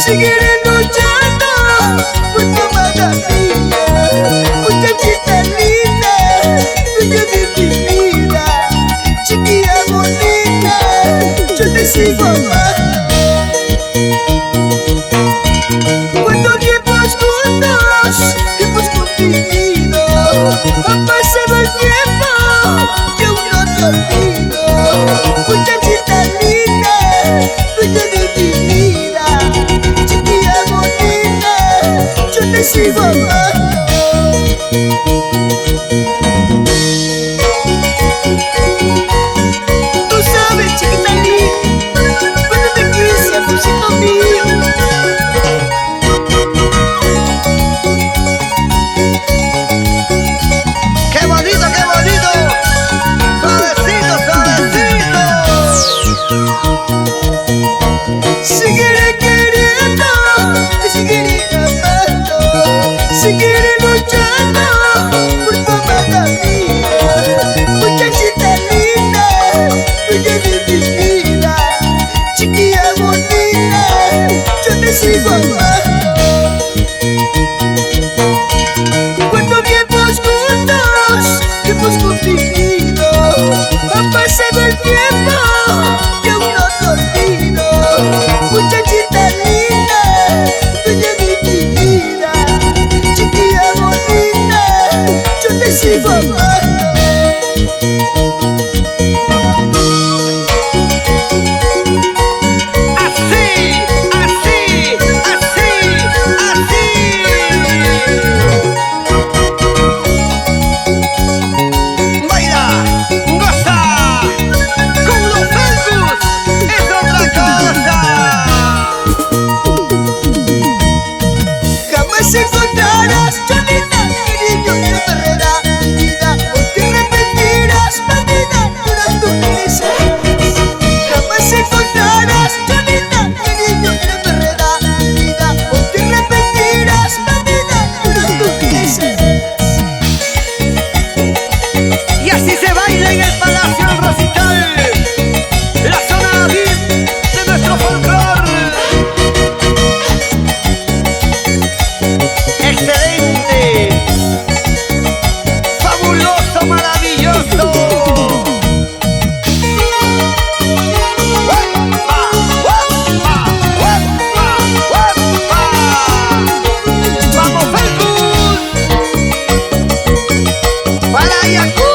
Seguiré luchando por tu amada mía, muchachita linda, dueña de mi vida, chiquilla bonita, yo te sigo amando. Cuánto tiempos juntos hemos convivido, ha pasado el tiempo y aún no te olvido, muchachita linda, dueña de mi vida, yo te sigo amando. Tú sabes, chiquita linda, cuando te quise, amorcito mío. ¡Qué bonito, qué bonito! Suavecito, suavecito. Seguiré queriendo, te seguiré amando, seguiré luchando por tu amada mía, muchachita linda, dueña de mi vida, chiquilla bonita, yo te sigo amando. Cuánto tiempos juntos hemos convivido, ha pasado el tiempo y aún no te olvido, muchachita linda, dueña de mi vida, chiquilla bonita, yo te sigo amando. Así, así, así, así. Baila, goza, con los Felcus es otra cosa. Jamás encontrarás, Cholita, querido, que no te herrera mi vida, o te arrepentirás, bandida, todas tus felices. Jamás encontrarás, Cholita, querido, que no te herrera mi vida, o te arrepentirás, bandida, todas tus felices. Y así se baila en el Palacio El Recital, la zona VIP de nuestro folclore. Excelente, fabuloso, maravilloso. ¡Guapa, guapa, guapa, guapa! ¡Vamos, Felcus! ¡Para Ayacucho!